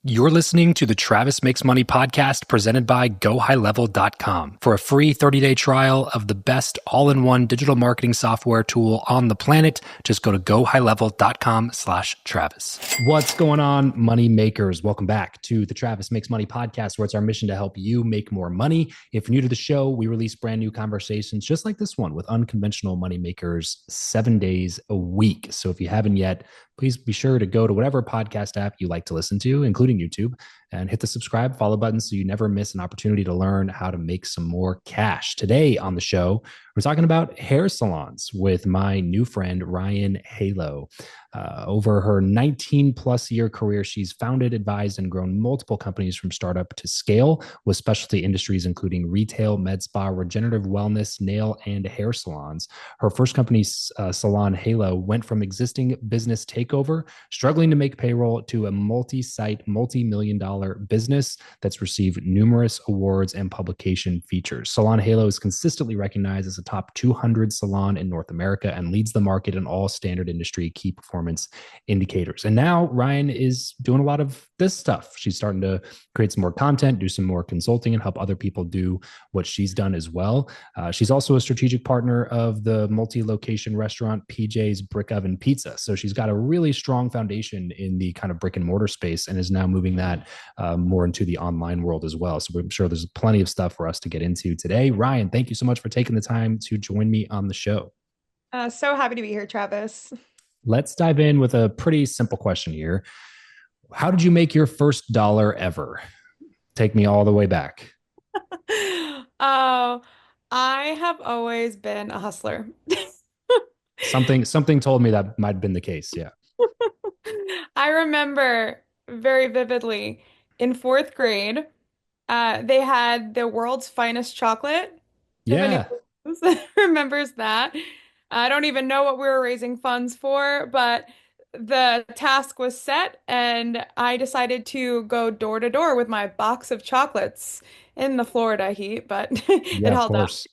You're listening to the Travis Makes Money podcast presented by GoHighLevel.com. For a free 30-day trial of the best all-in-one digital marketing software tool on the planet, just go to GoHighLevel.com/Travis. What's going on, money makers? Welcome back to the Travis Makes Money podcast, where it's our mission to help you make more money. If you're new to the show, we release brand new conversations just like this one with unconventional money makers 7 days a week. So if you haven't yet, please be sure to go to whatever podcast app you like to listen to, including YouTube, and hit the subscribe, follow button so you never miss an opportunity to learn how to make some more cash. Today on the show, we're talking about hair salons with my new friend, Ryann Halo. Over her 19 plus year career, she's founded, advised, and grown multiple companies from startup to scale with specialty industries, including retail, med spa, regenerative wellness, nail, and hair salons. Her first company, Salon Halo, went from existing business takeover, struggling to make payroll, to a multi-site, multi-million dollar business that's received numerous awards and publication features. Salon Halo is consistently recognized as a top 200 salon in North America and leads the market in all standard industry key performance indicators. And now Ryann is doing a lot of this stuff. She's starting to create some more content, do some more consulting, and help other people do what she's done as well. She's also a strategic partner of the multi-location restaurant PJ's Brick Oven Pizza. So she's got a really strong foundation in the kind of brick and mortar space and is now moving that more into the online world as well. So I'm sure there's plenty of stuff for us to get into today. Ryann, thank you so much for taking the time to join me on the show. So happy to be here, Travis. Let's dive in with a pretty simple question here. How did you make your first dollar ever? Take me all the way back. Oh, I have always been a hustler. Something told me that might have been the case. Yeah. I remember very vividly in fourth grade, they had the world's finest chocolate. If anyone Yeah. remembers that. I don't even know what we were raising funds for, but the task was set, and I decided to go door to door with my box of chocolates in the Florida heat, but it Yeah, of held up. course.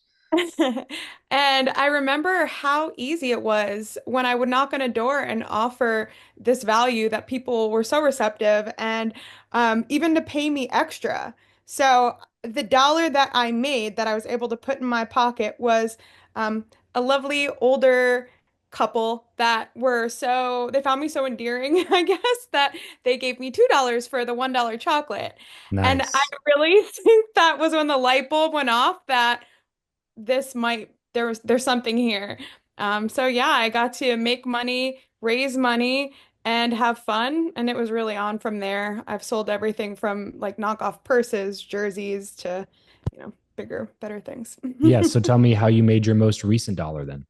And I remember how easy it was when I would knock on a door and offer this value that people were so receptive and even to pay me extra. So the dollar that I made that I was able to put in my pocket was a lovely older couple that were they found me so endearing, I guess, that they gave me $2 for the $1 chocolate. And I Nice. really think that was when the light bulb went off that there's something here. So yeah, I got to make money, raise money, and have fun, and it was really on from there. I've sold everything from like knockoff purses, jerseys to, bigger, better things. Yeah. So tell me how you made your most recent dollar then.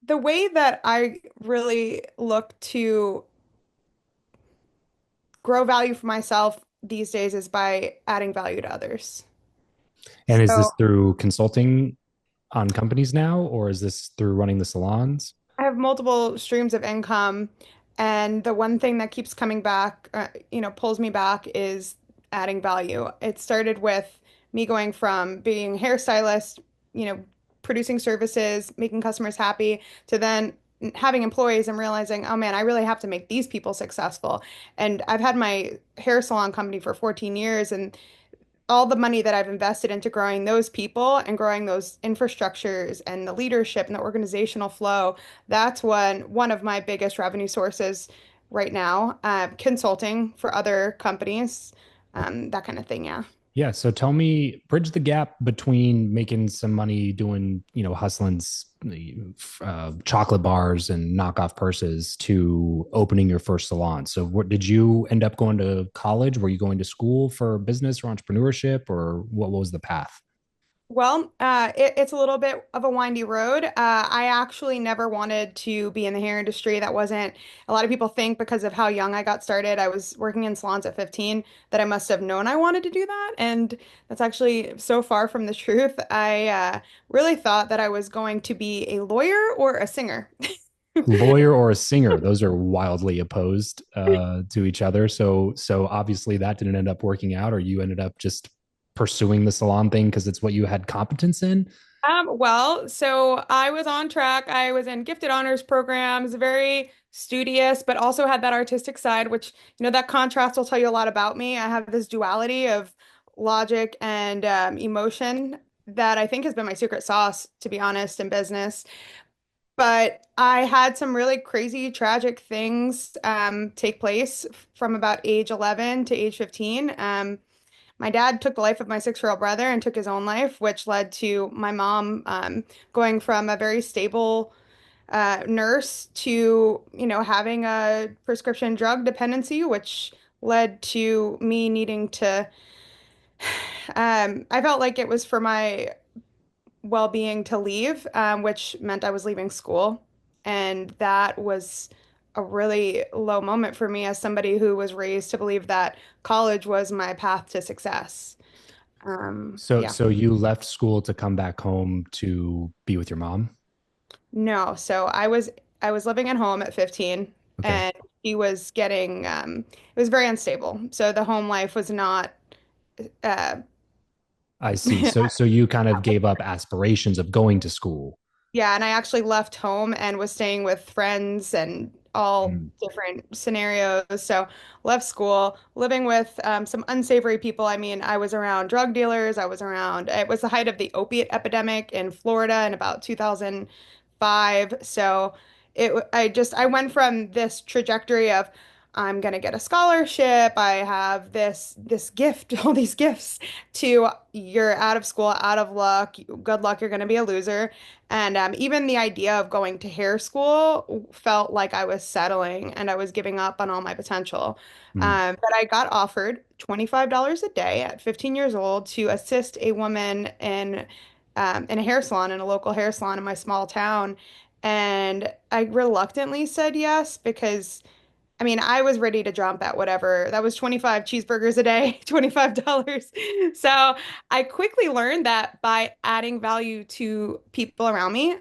The way that I really look to grow value for myself these days is by adding value to others. And is this So through consulting on companies now, or is this through running the salons? I have multiple streams of income, and the one thing that keeps coming back, pulls me back is adding value. It started with me going from being a hairstylist, producing services, making customers happy, to then having employees and realizing, oh man, I really have to make these people successful. And I've had my hair salon company for 14 years, and all the money that I've invested into growing those people and growing those infrastructures and the leadership and the organizational flow, that's one of my biggest revenue sources right now. Consulting for other companies, that kind of thing. Yeah. Yeah. So tell me, bridge the gap between making some money doing, hustling chocolate bars and knockoff purses to opening your first salon. So what did you end up going to college? Were you going to school for business or entrepreneurship, or what was the path? Well, it's a little bit of a windy road. I actually never wanted to be in the hair industry. That wasn't, a lot of people think because of how young I got started, I was working in salons at 15, that I must have known I wanted to do that. And that's actually so far from the truth. I really thought that I was going to be a lawyer or a singer. Lawyer or a singer? Those are wildly opposed to each other. So obviously that didn't end up working out, or you ended up just pursuing the salon thing because it's what you had competence in. So I was on track. I was in gifted honors programs, very studious, but also had that artistic side, which, that contrast will tell you a lot about me. I have this duality of logic and emotion that I think has been my secret sauce, to be honest, in business. But I had some really crazy, tragic things take place from about age 11 to age 15. My dad took the life of my 6-year-old brother and took his own life, which led to my mom going from a very stable nurse to, having a prescription drug dependency, which led to me needing to, I felt like it was for my well-being to leave, which meant I was leaving school. And that was a really low moment for me as somebody who was raised to believe that college was my path to success. So, Yeah. so you left school to come back home to be with your mom? No, so I was living at home at 15 Okay. and he was getting it was very unstable. So the home life was not uh I see. So you kind of gave up aspirations of going to school. Yeah, and I actually left home and was staying with friends and all Mm. different scenarios. So left school, living with some unsavory people. I mean, I was around drug dealers. I was around, it was the height of the opiate epidemic in Florida in about 2005. So I went from this trajectory of I'm gonna get a scholarship. I have this gift, all these gifts, to you're out of school, out of luck. Good luck, you're gonna be a loser. And even the idea of going to hair school felt like I was settling and I was giving up on all my potential. Mm. But I got offered $25 a day at 15 years old to assist a woman in a hair salon, in a local hair salon in my small town. And I reluctantly said yes because I mean, I was ready to jump at whatever. That was 25 cheeseburgers a day, $25. So I quickly learned that by adding value to people around me,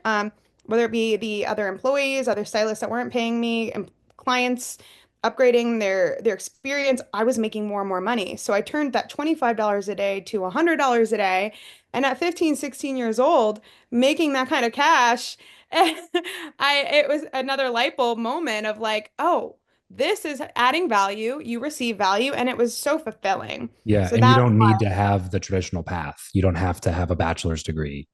whether it be the other employees, other stylists that weren't paying me, and clients upgrading their experience, I was making more and more money. So I turned that $25 a day to $100 a day. And at 15, 16 years old, making that kind of cash, it was another light bulb moment of like, oh, this is adding value, you receive value, and it was so fulfilling. Yeah, So and you that don't need to have the traditional path. You don't have to have a bachelor's degree.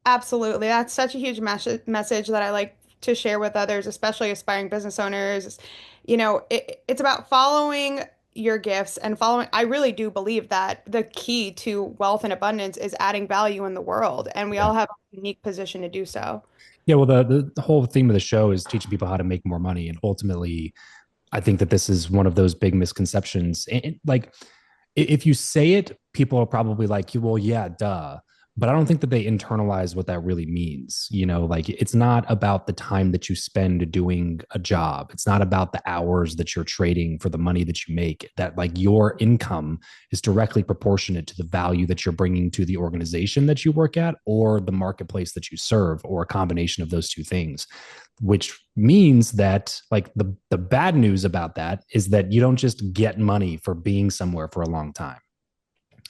absolutely, that's such a huge message that I like to share with others, especially aspiring business owners. It's about following your gifts and following. I really do believe that the key to wealth and abundance is adding value in the world, and we Yeah. all have a unique position to do so. Yeah, well, the whole theme of the show is teaching people how to make more money. And ultimately, I think that this is one of those big misconceptions. Like, if you say it, people are probably like, well, yeah, duh. But I don't think that they internalize what that really means. Like it's not about the time that you spend doing a job. It's not about the hours that you're trading for the money that you make. That like your income is directly proportionate to the value that you're bringing to the organization that you work at or the marketplace that you serve or a combination of those two things, which means that like the bad news about that is that you don't just get money for being somewhere for a long time.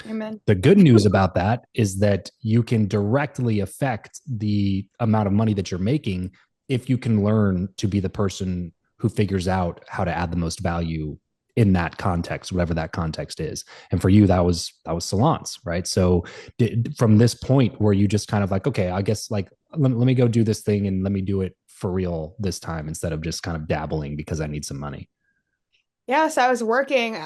Amen. The good news about that is that you can directly affect the amount of money that you're making if you can learn to be the person who figures out how to add the most value in that context, whatever that context is. And for you, that was salons, right? So from this point where you just kind of like, okay, I guess like let me go do this thing and let me do it for real this time instead of just kind of dabbling because I need some money. Yes, I was working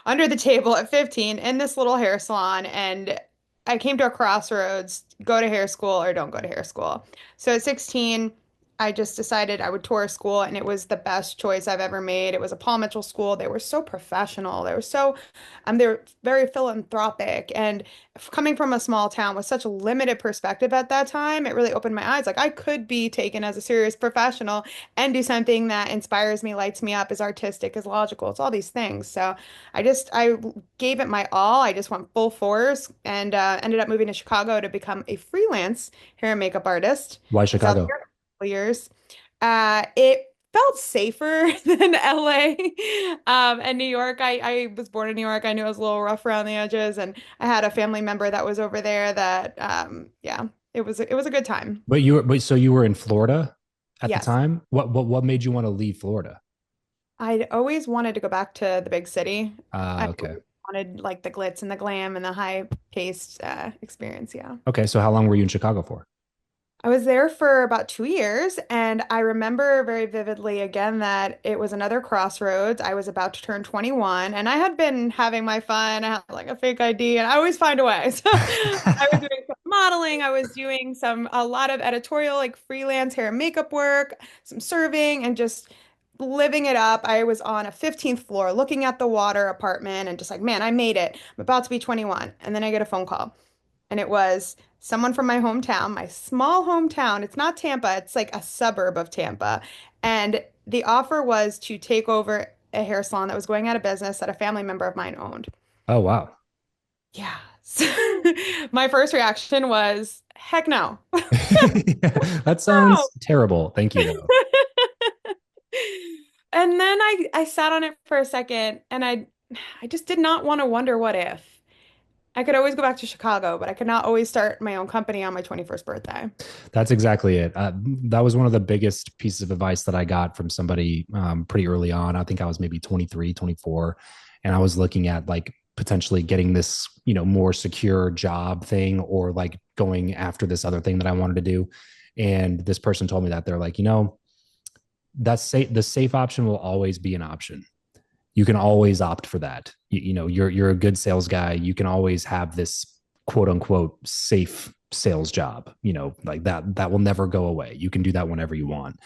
under the table at 15 in this little hair salon, and I came to a crossroads, go to hair school or don't go to hair school. So at 16, I just decided I would tour school, and it was the best choice I've ever made. It was a Paul Mitchell school. They were so professional. They were very philanthropic, and coming from a small town with such a limited perspective at that time, it really opened my eyes. Like I could be taken as a serious professional and do something that inspires me, lights me up, is artistic, is logical. It's all these things. So I gave it my all. I just went full force and ended up moving to Chicago to become a freelance hair and makeup artist. Why Was out Chicago? there for a couple years. It felt safer than LA. And New York, I was born in New York. I knew it was a little rough around the edges, and I had a family member that was over there that, yeah, it was a good time. But so you were in Florida at the Yes. time? What made you want to leave Florida? I'd always wanted to go back to the big city. I Okay. always wanted like the glitz and the glam and the high-paced experience. Yeah. Okay. So how long were you in Chicago for? I was there for about 2 years, and I remember very vividly again that it was another crossroads. I was about to turn 21, and I had been having my fun. I had like a fake ID, and I always find a way. So I was doing some modeling. I was doing a lot of editorial, like freelance hair and makeup work, some serving, and just living it up. I was on a 15th floor looking at the water apartment and just like, man, I made it. I'm about to be 21. And then I get a phone call, and it was someone from my hometown, my small hometown. It's not Tampa, it's like a suburb of Tampa. And the offer was to take over a hair salon that was going out of business that a family member of mine owned. Oh, wow. Yeah. So my first reaction was, heck no. That No. sounds terrible. Thank you, though. And then I sat on it for a second, and I just did not want to wonder what if. I could always go back to Chicago, but I could not always start my own company on my 21st birthday. That's exactly it. That was one of the biggest pieces of advice that I got from somebody pretty early on. I think I was maybe 23, 24, and I was looking at like potentially getting this, more secure job thing or like going after this other thing that I wanted to do. And this person told me that they're like, that's safe. The safe option will always be an option. You can always opt for that. You're a good sales guy. You can always have this quote unquote safe sales job, like that will never go away. You can do that whenever you want.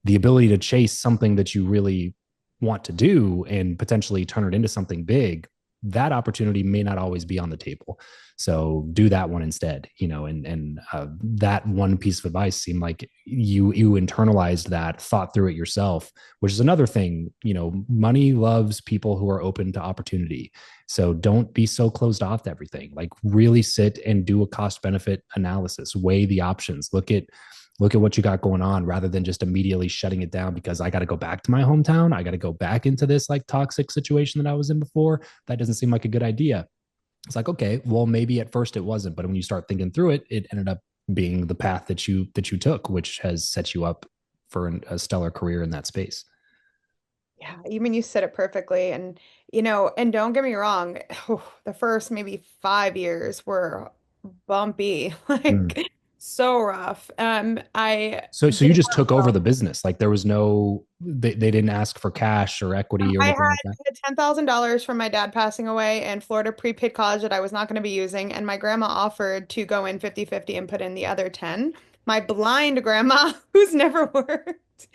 The ability to chase something that you really want to do and potentially turn it into something big, that opportunity may not always be on the table. So do that one instead, and that one piece of advice seemed like you internalized that, thought through it yourself, which is another thing. Money loves people who are open to opportunity. So don't be so closed off to everything. Like really sit and do a cost benefit analysis, weigh the options, look at what you got going on rather than just immediately shutting it down because I got to go back to my hometown. I got to go back into this like toxic situation that I was in before. That doesn't seem like a good idea. It's like, okay, well, maybe at first it wasn't, but when you start thinking through it, it ended up being the path that you took, which has set you up for a stellar career in that space. Yeah, you said it perfectly. And don't get me wrong, the first maybe 5 years were bumpy, Mm. like so rough. I So you didn't just want took to over go. the business. Like there was no, they didn't ask for cash or equity or I anything like that. had $10,000 from my dad passing away in Florida prepaid college that I was not going to be using, and my grandma offered to go in 50-50 and put in the other 10. My blind grandma, who's never worked.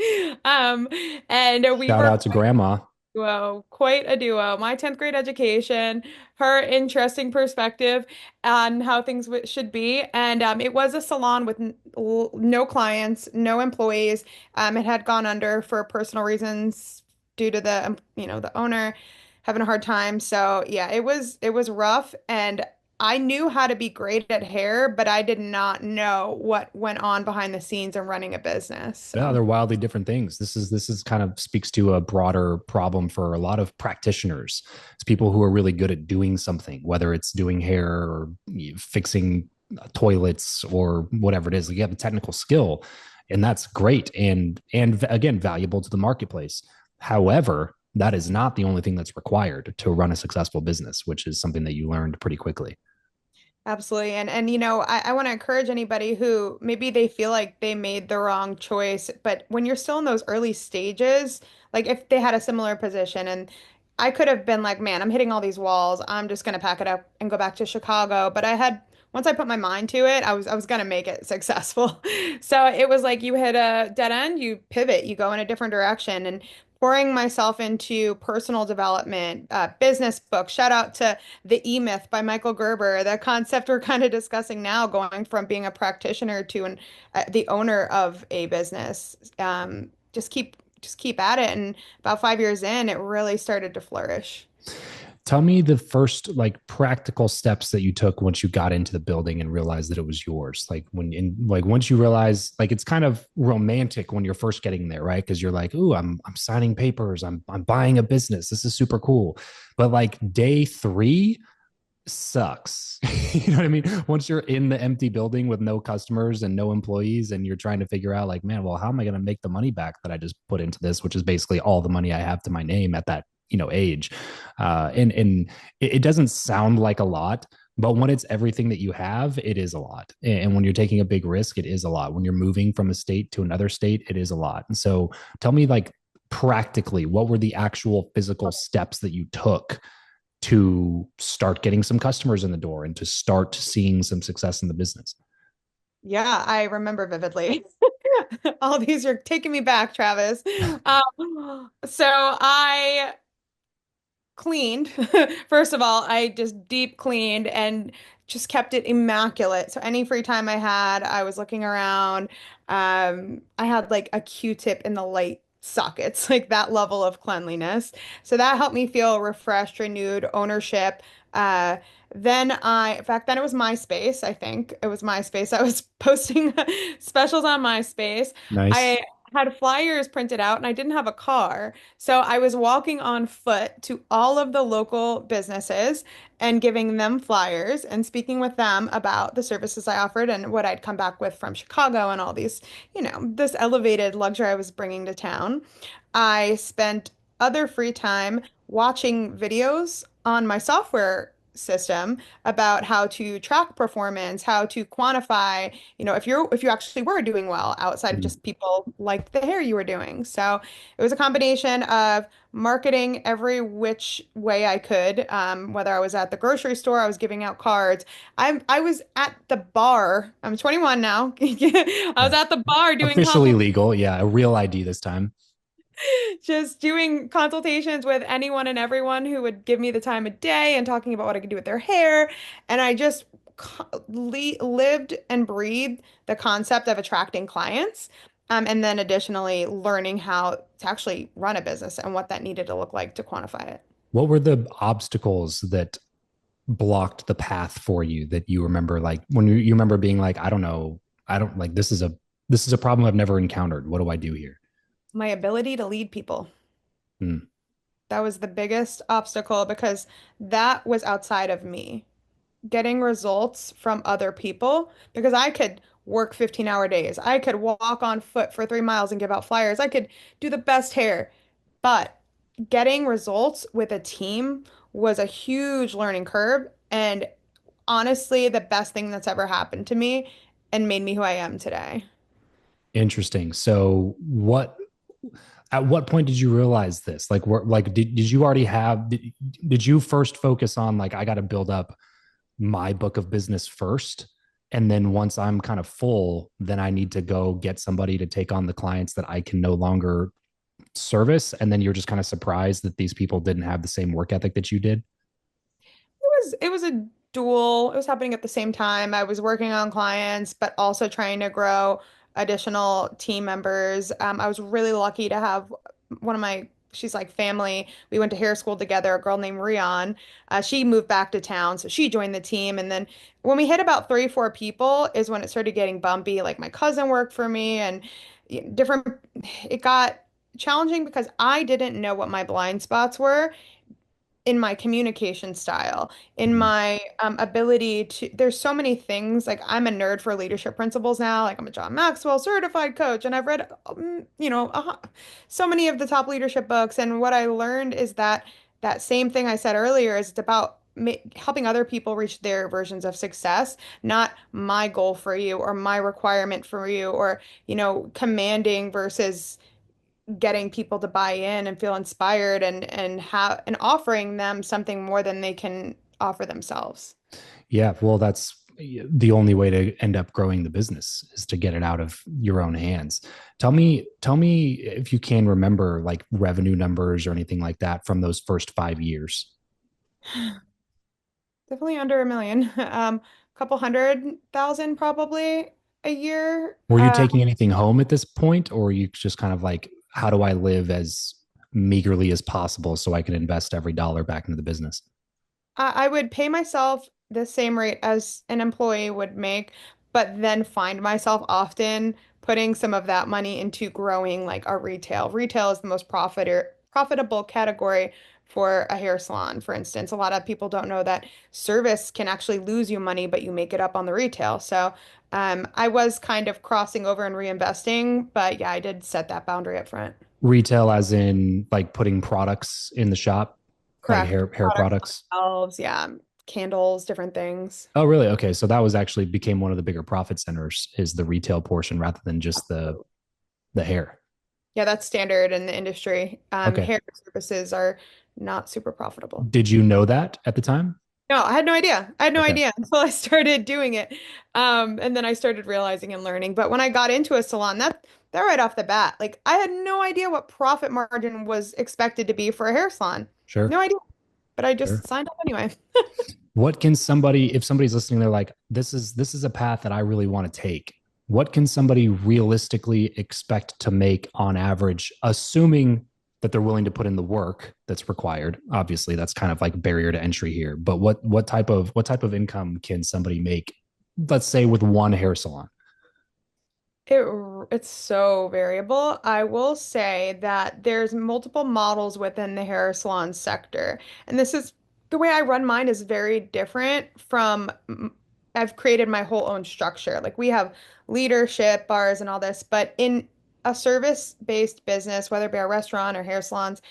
Um, and we Shout were out to grandma. duo, quite a duo. My 10th grade education, her interesting perspective on how things should be. And it was a salon with no clients, no employees. It had gone under for personal reasons due to the owner having a hard time. So yeah, it was rough. And I knew how to be great at hair, but I did not know what went on behind the scenes and running a business. Yeah, So they're wildly different things. This is kind of speaks to a broader problem for a lot of practitioners. It's people who are really good at doing something, whether it's doing hair or fixing toilets or whatever it is. Like you have a technical skill, and that's great and again valuable to the marketplace. However, that is not the only thing that's required to run a successful business, which is something that you learned pretty quickly. absolutely. And I want to encourage anybody who maybe they feel like they made the wrong choice, but when you're still in those early stages, like if they had a similar position and I could have been like, man, I'm hitting all these walls. I'm just gonna pack it up and go back to Chicago. But I had once I put my mind to it, I was gonna make it successful. So it was like you hit a dead end, you pivot, you go in a different direction. And pouring myself into personal development, business books. Shout out to The E-Myth by Michael Gerber, the concept we're kind of discussing now, going from being a practitioner to the owner of a business. Just keep at it, and about 5 years in, it really started to flourish. Tell me the first like practical steps that you took once you got into the building and realized that it was yours. Like once you realize like it's kind of romantic when you're first getting there, right? Because you're like, "Ooh, I'm signing papers. I'm buying a business. This is super cool." But like day 3 sucks. You know what I mean? Once you're in the empty building with no customers and no employees, and you're trying to figure out, like, man, well, how am I going to make the money back that I just put into this, which is basically all the money I have to my name at that age. And it doesn't sound like a lot, but when it's everything that you have, it is a lot. And when you're taking a big risk, it is a lot. When you're moving from a state to another state, it is a lot. And so tell me, like, practically, what were the actual physical steps that you took to start getting some customers in the door and to start seeing some success in the business? Yeah, I remember vividly. All these are taking me back, Travis. So I cleaned. First of all, I just deep cleaned and just kept it immaculate. So any free time I had, I was looking around. I had like a Q-tip in the light sockets, like that level of cleanliness. So that helped me feel refreshed, renewed, ownership. Uh, in fact, then it was MySpace, I think. It was MySpace. I was posting specials on MySpace. Nice. I had flyers printed out and I didn't have a car. So I was walking on foot to all of the local businesses and giving them flyers and speaking with them about the services I offered and what I'd come back with from Chicago and all these, this elevated luxury I was bringing to town. I spent other free time watching videos on my software system about how to track performance, how to quantify, if you actually were doing well outside of Mm. just people like the hair you were doing. So it was a combination of marketing every which way I could, whether I was at the grocery store, I was giving out cards. I was at the bar. I'm 21 now. I was Yeah. at the bar doing Officially consultations, legal. Yeah. A real ID this time. just doing consultations with anyone and everyone who would give me the time of day and talking about what I could do with their hair. And I just lived and breathed the concept of attracting clients. And then additionally, learning how to actually run a business and what that needed to look like to quantify it. What were the obstacles that blocked the path for you that you remember, like when you remember being like, I don't know, I don't like this is a problem I've never encountered. What do I do here? My ability to lead people. Hmm. That was the biggest obstacle because that was outside of me. Getting results from other people because I could work 15-hour days. I could walk on foot for 3 miles and give out flyers. I could do the best hair. But getting results with a team was a huge learning curve. And honestly, the best thing that's ever happened to me and made me who I am today. Interesting. So at what point did you realize this? Like, did you already have, did you first focus on like, I got to build up my book of business first? And then once I'm kind of full, then I need to go get somebody to take on the clients that I can no longer service. And then you're just kind of surprised that these people didn't have the same work ethic that you did. It was a dual. It was happening at the same time. I was working on clients, but also trying to grow additional team members. I was really lucky to have one of my, she's like family. We went to hair school together, a girl named Ryann. She moved back to town, so she joined the team. And then when we hit about 3, 4 people is when it started getting bumpy. Like my cousin worked for me and different, it got challenging because I didn't know what my blind spots were in my communication style, in Mhm. my ability to, there's so many things. Like I'm a nerd for leadership principles now. Like I'm a John Maxwell certified coach, and I've read, so many of the top leadership books. And what I learned is that that same thing I said earlier is it's about helping other people reach their versions of success, not my goal for you or my requirement for you, or, commanding versus getting people to buy in and feel inspired and offering them something more than they can offer themselves. Yeah, well, that's the only way to end up growing the business is to get it out of your own hands. Tell me if you can remember like revenue numbers or anything like that from those first 5 years. Definitely under 1 million. Couple 100,000 probably a year. Were you taking anything home at this point, or were you just kind of like, how do I live as meagerly as possible so I can invest every dollar back into the business? I would pay myself the same rate as an employee would make, but then find myself often putting some of that money into growing like our retail. Retail is the most profitable category for a hair salon, for instance. A lot of people don't know that service can actually lose you money, but you make it up on the retail. So I was kind of crossing over and reinvesting, but yeah, I did set that boundary up front. Retail, as in like putting products in the shop, like Correct. hair Products on products. shelves, yeah, candles, different things. Oh, really? Okay, so that was actually became one of the bigger profit centers is the retail portion rather than just the hair. Yeah, that's standard in the industry. Okay. Hair services are not super profitable. Did you know that at the time? No, I had no idea. I had no Okay. idea until I started doing it. And then I started realizing and learning. But when I got into a salon, that right off the bat, like I had no idea what profit margin was expected to be for a hair salon. Sure. No idea. But I just Sure. signed up anyway. What can somebody, if somebody's listening, they're like, this is a path that I really want to take. What can somebody realistically expect to make on average, assuming that they're willing to put in the work that's required? Obviously, that's kind of like barrier to entry here. But what type of income can somebody make, let's say, with one hair salon? It it's so variable. I will say that there's multiple models within the hair salon sector. And this is the way I run mine is very different from I've created my whole own structure. Like we have leadership, bars and all this, but in a service-based business, whether it be a restaurant or hair salons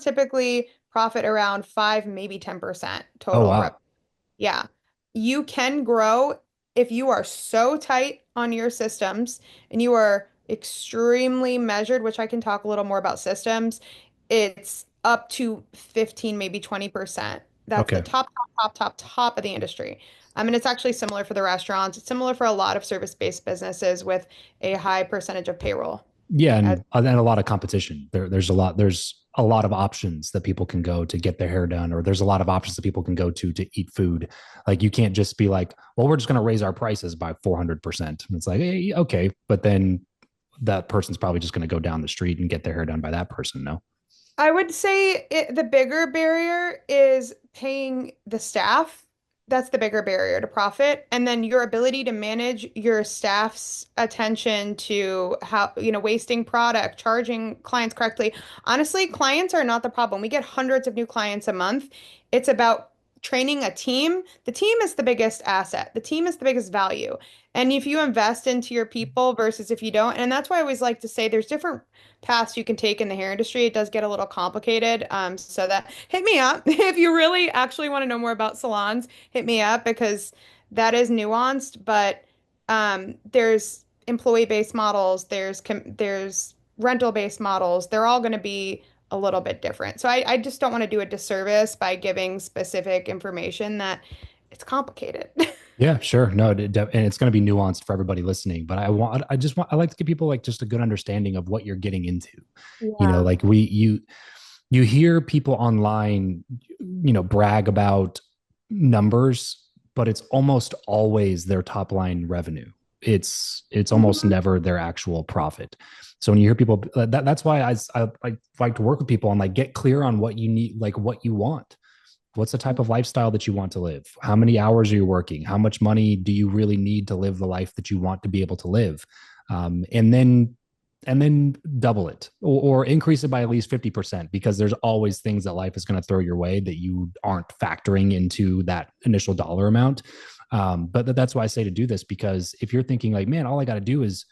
typically profit around 5, maybe 10% Oh total revenue. wow. Yeah. You can grow if you are so tight on your systems and you are extremely measured, which I can talk a little more about systems, it's up to 15, maybe 20%. That's the Okay. top of the industry. And it's actually similar for the restaurants. It's similar for a lot of service-based businesses with a high percentage of payroll. Yeah, As, and a lot of competition. There's a lot of options that people can go to get their hair done, or there's a lot of options that people can go to eat food. Like you can't just be like, well, we're just going to raise our prices by 400%. It's like, hey, okay, but then that person's probably just going to go down the street and get their hair done by that person. No. I would say the bigger barrier is paying the staff. That's the bigger barrier to profit. And then your ability to manage your staff's attention to how, wasting product, charging clients correctly. Honestly, clients are not the problem. We get hundreds of new clients a month. It's about training a team. The team is the biggest asset. The team is the biggest value. And if you invest into your people versus if you don't, and that's why I always like to say there's different paths you can take in the hair industry. It does get a little complicated. So that hit me up if you really actually want to know more about salons, hit me up because that is nuanced. But there's employee-based models, there's rental-based models. They're all going to be a little bit different. So I just don't want to do a disservice by giving specific information that it's complicated. Yeah, sure. No, and it's going to be nuanced for everybody listening. But I like to give people like just a good understanding of what you're getting into. Yeah. Like you hear people online, brag about numbers, but it's almost always their top line revenue. It's almost Mhm. never their actual profit. So when you hear people, that's why I like to work with people and like get clear on what you need, like what you want. What's the type of lifestyle that you want to live? How many hours are you working? How much money do you really need to live the life that you want to be able to live? And then double it or increase it by at least 50% because there's always things that life is going to throw your way that you aren't factoring into that initial dollar amount. But that's why I say to do this, because if you're thinking like, man, all I got to do is,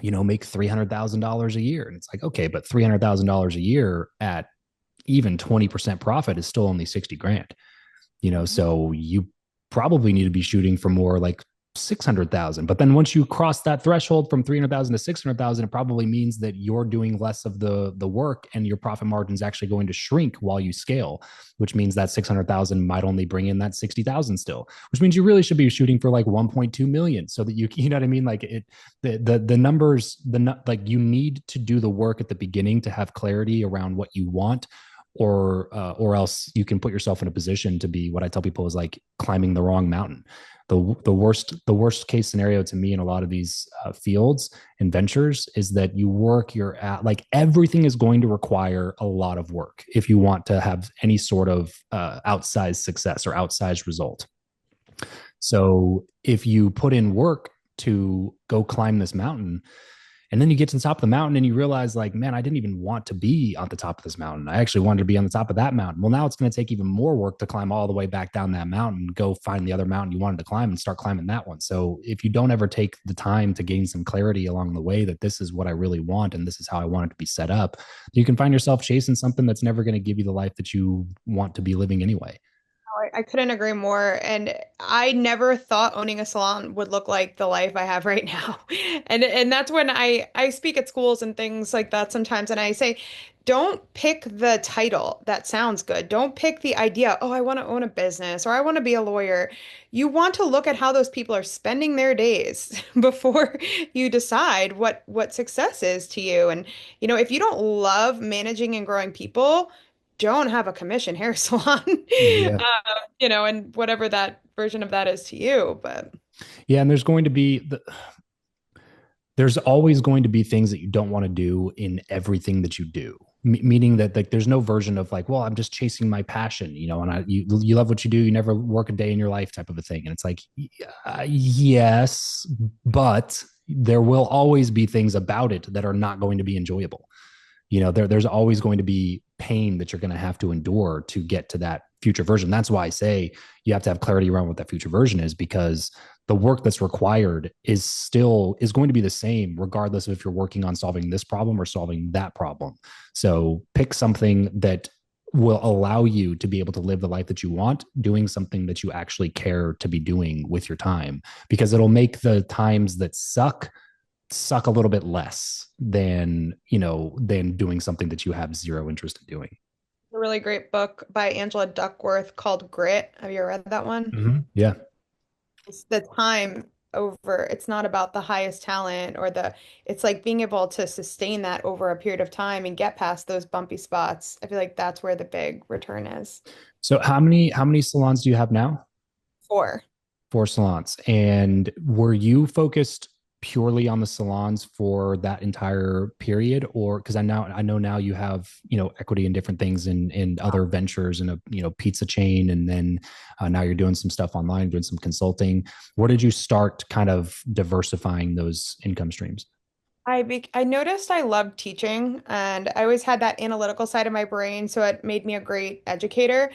make $300,000 a year. And it's like, okay, but $300,000 a year at even 20% profit is still only 60 grand, so you probably need to be shooting for more like 600,000. But then once you cross that threshold from 300,000 to 600,000, it probably means that you're doing less of the work and your profit margin is actually going to shrink while you scale, which means that 600,000 might only bring in that 60,000 still, which means you really should be shooting for like 1.2 million so that you know what I mean? Like the numbers, like you need to do the work at the beginning to have clarity around what you want or else you can put yourself in a position to be what I tell people is like climbing the wrong mountain. The worst case scenario to me in a lot of these fields and ventures is that you work your at like everything is going to require a lot of work if you want to have any sort of outsized success or outsized result. So if you put in work to go climb this mountain, and then you get to the top of the mountain and you realize, like, man, I didn't even want to be on the top of this mountain. I actually wanted to be on the top of that mountain. Well, now it's going to take even more work to climb all the way back down that mountain, go find the other mountain you wanted to climb and start climbing that one. So if you don't ever take the time to gain some clarity along the way that this is what I really want and this is how I want it to be set up, you can find yourself chasing something that's never going to give you the life that you want to be living anyway. I couldn't agree more. And I never thought owning a salon would look like the life I have right now. And that's when I speak at schools and things like that sometimes, and I say, don't pick the title that sounds good. Don't pick the idea, oh, I want to own a business or I want to be a lawyer. You want to look at how those people are spending their days before you decide what success is to you. And if you don't love managing and growing people, don't have a commission hair salon. Yeah. And whatever that version of that is to you. But Yeah. And there's always going to be things that you don't want to do in everything that you do. Meaning that like there's no version of like, well, I'm just chasing my passion, and you love what you do, you never work a day in your life type of a thing. And it's like, yes, but there will always be things about it that are not going to be enjoyable. There's always going to be pain that you're going to have to endure to get to that future version. That's why I say you have to have clarity around what that future version is, because the work that's required is going to be the same regardless of if you're working on solving this problem or solving that problem. So pick something that will allow you to be able to live the life that you want, doing something that you actually care to be doing with your time, because it'll make the times that suck a little bit less than doing something that you have zero interest in doing. a really great book by Angela Duckworth called Grit. Have you ever read that one? Yeah. It's the time over. It's not about the highest talent it's like being able to sustain that over a period of time and get past those bumpy spots. I feel like that's where the big return is. So how many salons do you have now? 4. Four salons. And were you focused purely on the salons for that entire period, or because I know now you have equity in different things in other ventures and a pizza chain, and then now you're doing some stuff online, doing some consulting. Where did you start kind of diversifying those income streams? I noticed I loved teaching, and I always had that analytical side of my brain, so it made me a great educator.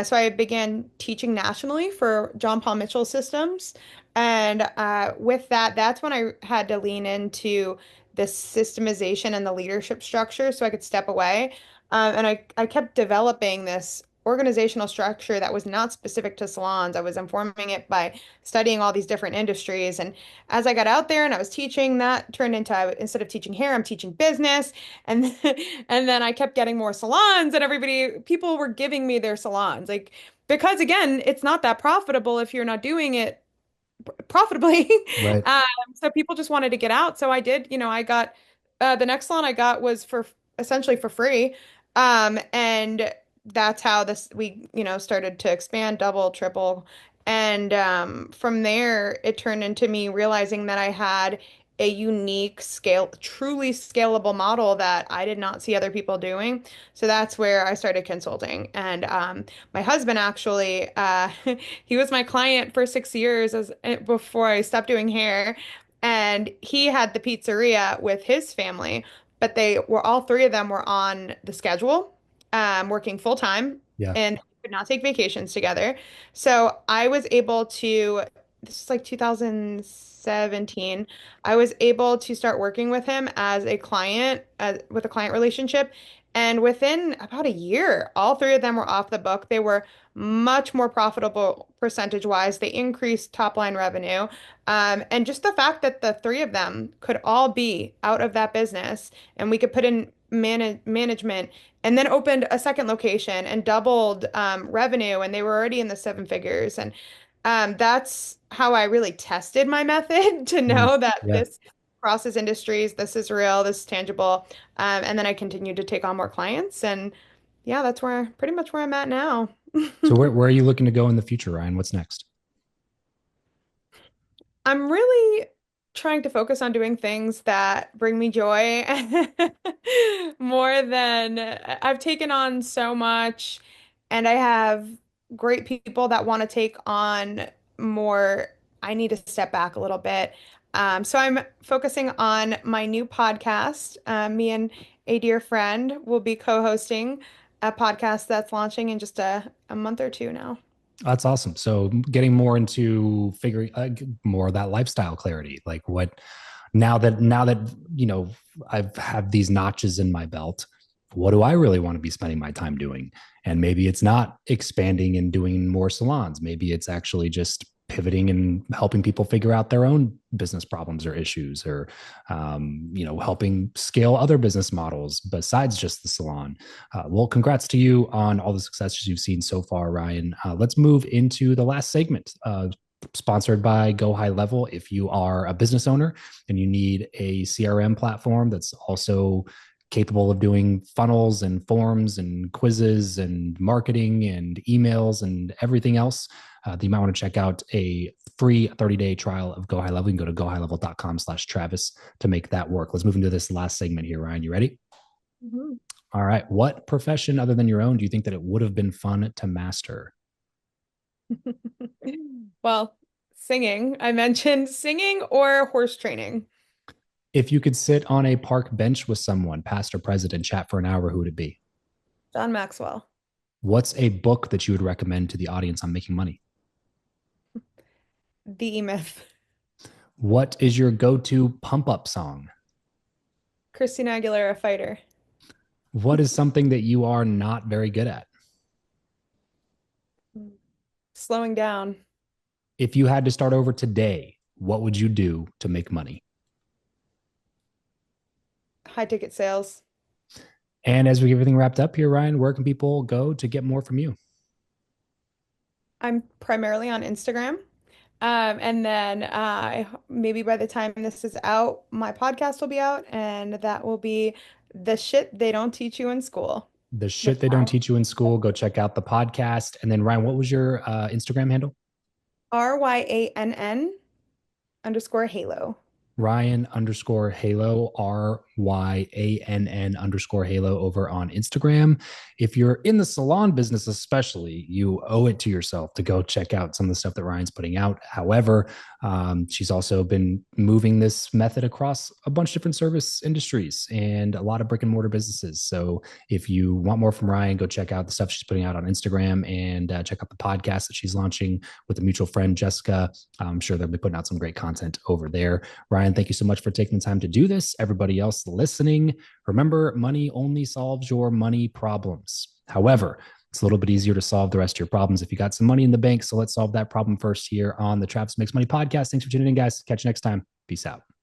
So I began teaching nationally for John Paul Mitchell systems, and with that, that's when I had to lean into the systemization and the leadership structure, so I could step away. And I kept developing this organizational structure that was not specific to salons. I was informing it by studying all these different industries, and as I got out there and I was teaching, that turned into instead of teaching hair, I'm teaching business. And and then I kept getting more salons, and people were giving me their salons. Like, because again, it's not that profitable if you're not doing it profitably. Right. Um, so people just wanted to get out. So I did, I got the next salon I got was for essentially for free. And that's how we, started to expand, double, triple. And from there, it turned into me realizing that I had a unique truly scalable model that I did not see other people doing. So that's where I started consulting. And my husband actually, he was my client for 6 years before I stopped doing hair. And he had the pizzeria with his family, but all three of them were on the schedule, working full time, Yeah. and could not take vacations together. So I was able to, this is like 2017, I was able to start working with him as a client, with a client relationship. And within about a year, all three of them were off the book. They were much more profitable percentage wise. They increased top line revenue. And just the fact that the three of them could all be out of that business and we could put in management and then opened a second location and doubled revenue, and they were already in the 7 figures. And that's how I really tested my method to Mm. know that Yeah. this crosses industries, this is real, this is tangible. And then I continued to take on more clients, and yeah, that's where pretty much where I'm at now. So where are you looking to go in the future, Ryan? What's next? I'm really trying to focus on doing things that bring me joy more than I've taken on so much, and I have great people that want to take on more. I need to step back a little bit. So I'm focusing on my new podcast. Me and a dear friend will be co-hosting a podcast that's launching in just a month or two now. That's awesome. So getting more into figuring more of that lifestyle clarity, like what now that I've had these notches in my belt, what do I really want to be spending my time doing? And maybe it's not expanding and doing more salons. Maybe it's actually just pivoting and helping people figure out their own business problems or issues, or helping scale other business models besides just the salon. Well, congrats to you on all the successes you've seen so far, Ryan. Let's move into the last segment. Sponsored by Go High Level. If you are a business owner and you need a CRM platform that's also capable of doing funnels and forms and quizzes and marketing and emails and everything else, you might want to check out a free 30-day trial of Go High Level. You can go to gohighlevel.com/Travis to make that work. Let's move into this last segment here, Ryan. You ready? Mhm. All right. What profession other than your own do you think that it would have been fun to master? Well, singing. I mentioned singing or horse training. If you could sit on a park bench with someone, past or present, and chat for an hour, who would it be? John Maxwell. What's a book that you would recommend to the audience on making money? The E-Myth. What is your go-to pump-up song? Christina Aguilera, fighter. What is something that you are not very good at? Slowing down. If you had to start over today, what would you do to make money? High ticket sales. And as we get everything wrapped up here, Ryan, where can people go to get more from you? I'm primarily on Instagram. And then maybe by the time this is out, my podcast will be out, and that will be the shit they don't teach you in school The shit with they don't teach you in school. Go check out the podcast. And then, Ryan, what was your Instagram handle? Ryann_Halo. Ryann_Halo, RYANN_Halo over on Instagram. If you're in the salon business, especially, you owe it to yourself to go check out some of the stuff that Ryan's putting out. However, she's also been moving this method across a bunch of different service industries and a lot of brick and mortar businesses. So if you want more from Ryan, go check out the stuff she's putting out on Instagram and check out the podcast that she's launching with a mutual friend, Jessica. I'm sure they'll be putting out some great content over there. Ryan, thank you so much for taking the time to do this. Everybody else listening, remember, money only solves your money problems. However, it's a little bit easier to solve the rest of your problems if you got some money in the bank. So let's solve that problem first here on the Travis Makes Money podcast. Thanks for tuning in, guys. Catch you next time. Peace out.